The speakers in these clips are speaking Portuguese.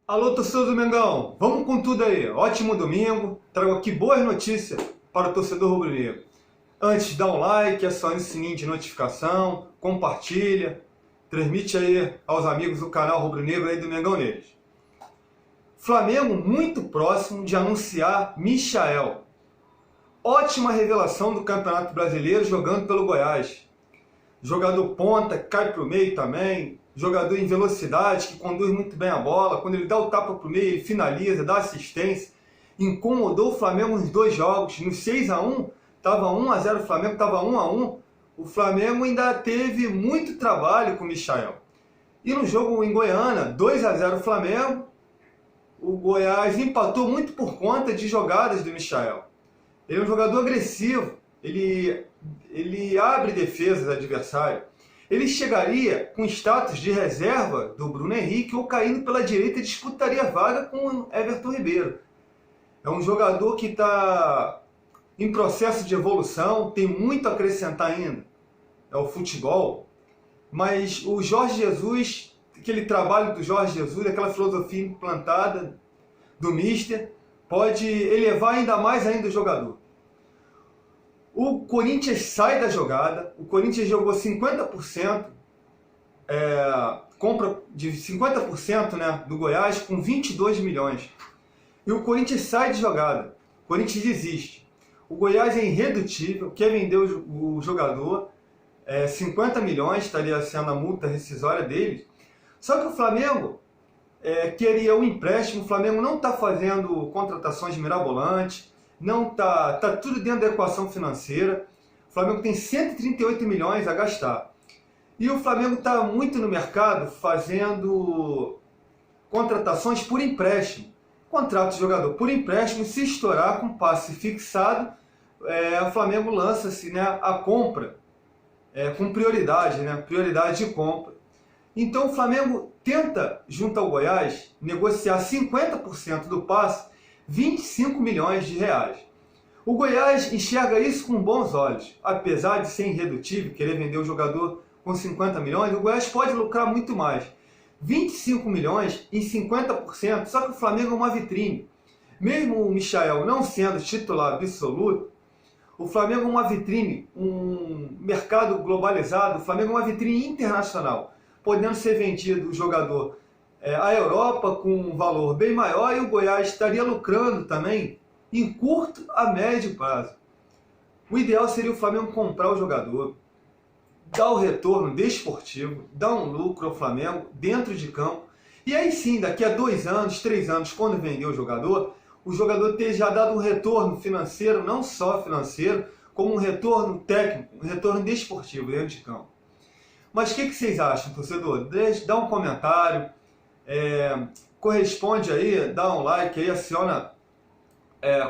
Alô, torcedor do Mengão, vamos com tudo aí. Ótimo domingo, trago aqui boas notícias para o torcedor rubro-negro. Antes, dá um like, acione o sininho de notificação, compartilha, transmite aí aos amigos do canal rubro-negro aí do Mengão Neles. Flamengo muito próximo de anunciar Michael. Ótima revelação do Campeonato Brasileiro jogando pelo Goiás. Jogador ponta, cai para o meio também. Jogador em velocidade, que conduz muito bem a bola. Quando ele dá o tapa para o meio, ele finaliza, dá assistência. Incomodou o Flamengo nos dois jogos. No 6-1, estava 1-0 o Flamengo, estava 1-1. O Flamengo ainda teve muito trabalho com o Michael. E no jogo em Goiânia, 2-0 o Flamengo. O Goiás empatou muito por conta de jogadas do Michael. Ele é um jogador agressivo. Ele abre defesas adversárias. Ele chegaria com status de reserva do Bruno Henrique ou caindo pela direita disputaria vaga com o Everton Ribeiro. É um jogador que está em processo de evolução, tem muito a acrescentar ainda ao futebol, mas o Jorge Jesus, aquele trabalho do Jorge Jesus, aquela filosofia implantada do Mister, pode elevar ainda mais ainda o jogador. O Corinthians sai da jogada, o Corinthians jogou 50%, compra de 50%, né, do Goiás com 22 milhões. E o Corinthians sai de jogada, o Corinthians desiste. O Goiás é irredutível, quer vender o jogador, 50 milhões estaria sendo a multa rescisória deles. Só que o Flamengo queria um empréstimo, o Flamengo não está fazendo contratações mirabolantes, não tá tudo dentro da equação financeira. O Flamengo tem 138 milhões a gastar. E o Flamengo está muito no mercado fazendo contratações por empréstimo. Contrato de jogador por empréstimo, se estourar com passe fixado, o Flamengo lança-se, né, a compra com prioridade, né, prioridade de compra. Então o Flamengo tenta, junto ao Goiás, negociar 50% do passe, 25 milhões de reais. O Goiás enxerga isso com bons olhos. Apesar de ser irredutível, querer vender o jogador com 50 milhões, o Goiás pode lucrar muito mais. 25 milhões em 50%, só que o Flamengo é uma vitrine. Mesmo o Michael não sendo titular absoluto, o Flamengo é uma vitrine, um mercado globalizado, o Flamengo é uma vitrine internacional, podendo ser vendido o jogador a Europa com um valor bem maior e o Goiás estaria lucrando também em curto a médio prazo. O ideal seria o Flamengo comprar o jogador, dar o retorno desportivo, dar um lucro ao Flamengo dentro de campo, e aí sim, daqui a 2 anos, 3 anos, quando vender o jogador ter já dado um retorno financeiro, não só financeiro, como um retorno técnico, um retorno desportivo dentro de campo. Mas o que vocês acham, torcedor? Dá um comentário, corresponde aí, dá um like aí, aciona,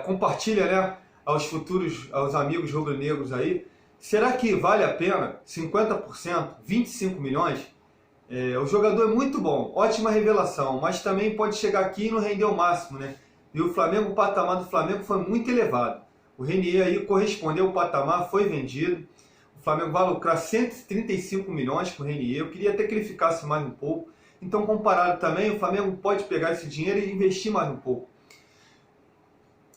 compartilha, né, aos amigos rubro-negros aí. Será que vale a pena 50%, 25 milhões? O jogador é muito bom, ótima revelação, mas também pode chegar aqui e não render o máximo, né? E o Flamengo, o patamar do Flamengo foi muito elevado. O Renier aí correspondeu ao patamar, foi vendido. O Flamengo vai lucrar 135 milhões com o Renier. Eu queria até que ele ficasse mais um pouco. Então, comparado também, o Flamengo pode pegar esse dinheiro e investir mais um pouco.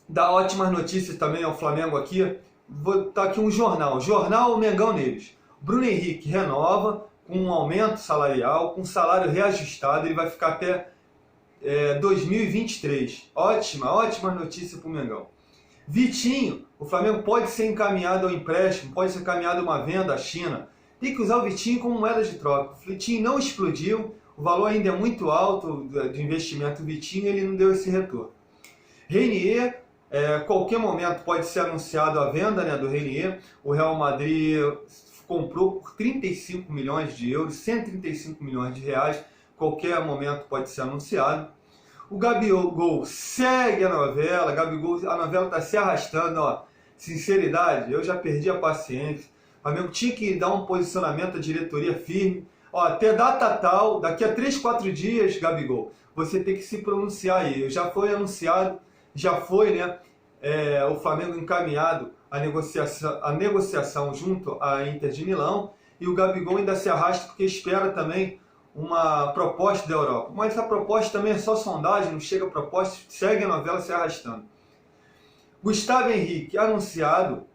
Dá ótimas notícias também ao Flamengo aqui. Vou botar aqui um jornal Mengão Neles. Bruno Henrique renova com um aumento salarial, com salário reajustado, ele vai ficar até 2023. Ótima notícia para o Mengão. Vitinho, o Flamengo pode ser encaminhado ao empréstimo, pode ser encaminhado a uma venda à China. Tem que usar o Vitinho como moeda de troca. O Vitinho não explodiu, o valor ainda é muito alto de investimento do Vitinho, ele não deu esse retorno. Renier, qualquer momento pode ser anunciado a venda, né, do Renier. O Real Madrid comprou por 35 milhões de euros, 135 milhões de reais. Qualquer momento pode ser anunciado. O Gabigol segue a novela, a novela está se arrastando, ó. Sinceridade, eu já perdi a paciência. O Flamengo tinha que dar um posicionamento à diretoria firme. Ó, até data tal, daqui a 3, 4 dias, Gabigol, você tem que se pronunciar aí. Já foi anunciado, já foi, né, o Flamengo encaminhado a negociação junto à Inter de Milão, e o Gabigol ainda se arrasta porque espera também uma proposta da Europa. Mas essa proposta também é só sondagem, não chega a proposta, segue a novela se arrastando. Gustavo Henrique, anunciado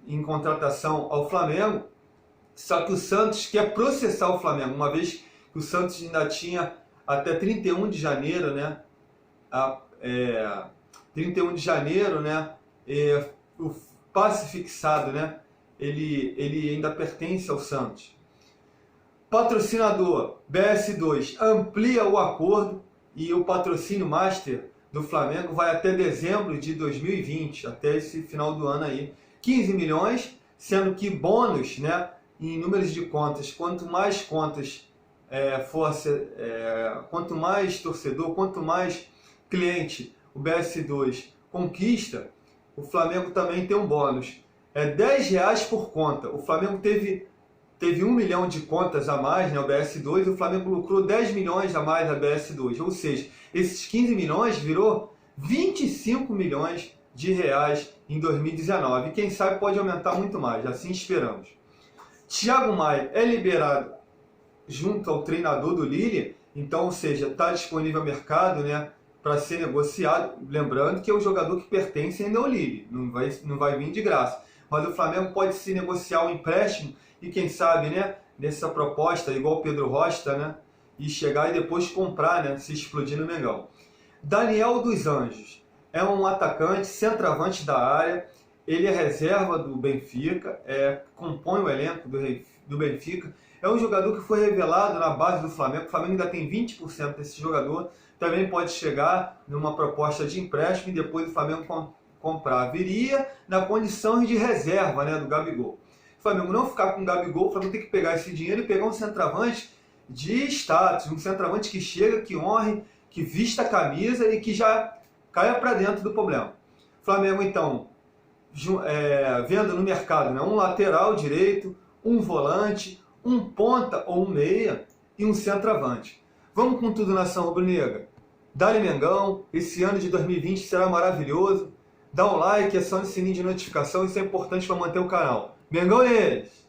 em contratação ao Flamengo, só que o Santos quer processar o Flamengo, uma vez que o Santos ainda tinha até 31 de janeiro, né? 31 de janeiro, né? O passe fixado, né? Ele ainda pertence ao Santos. Patrocinador BS2 amplia o acordo e o patrocínio master do Flamengo vai até dezembro de 2020, até esse final do ano aí. 15 milhões, sendo que bônus, né, em números de contas, quanto mais contas quanto mais torcedor, quanto mais cliente o BS2 conquista, o Flamengo também tem um bônus. É R$10 por conta. O Flamengo teve 1 milhão de contas a mais, né, o BS2, e o Flamengo lucrou 10 milhões a mais a BS2. Ou seja, esses 15 milhões virou 25 milhões de reais em 2019. E quem sabe pode aumentar muito mais, assim esperamos. Thiago Maia é liberado junto ao treinador do Lille, então, ou seja, está disponível ao mercado, né, para ser negociado. Lembrando que é o jogador que pertence ainda ao Lille, não vai vir de graça. Mas o Flamengo pode se negociar um empréstimo e quem sabe, né, nessa proposta, igual o Pedro Rocha, né, e chegar e depois comprar, né, se explodir no Mengão. Daniel dos Anjos é um atacante, centroavante da área, ele é reserva do Benfica, compõe o elenco do Benfica, é um jogador que foi revelado na base do Flamengo, o Flamengo ainda tem 20% desse jogador, também pode chegar numa proposta de empréstimo e depois o Flamengo comprar. Viria na condição de reserva, né, do Gabigol. O Flamengo não ficar com o Gabigol, o Flamengo tem que pegar esse dinheiro e pegar um centroavante de status, um centroavante que chega, que honre, que vista a camisa e que já caia para dentro do problema. O Flamengo, então, vendo no mercado, né, um lateral direito, um volante, um ponta ou um meia e um centroavante. Vamos com tudo, nação rubro-negra. Dá-lhe Mengão, esse ano de 2020 será maravilhoso. Dá um like, acione o sininho de notificação, isso é importante para manter o canal. Mengão neles!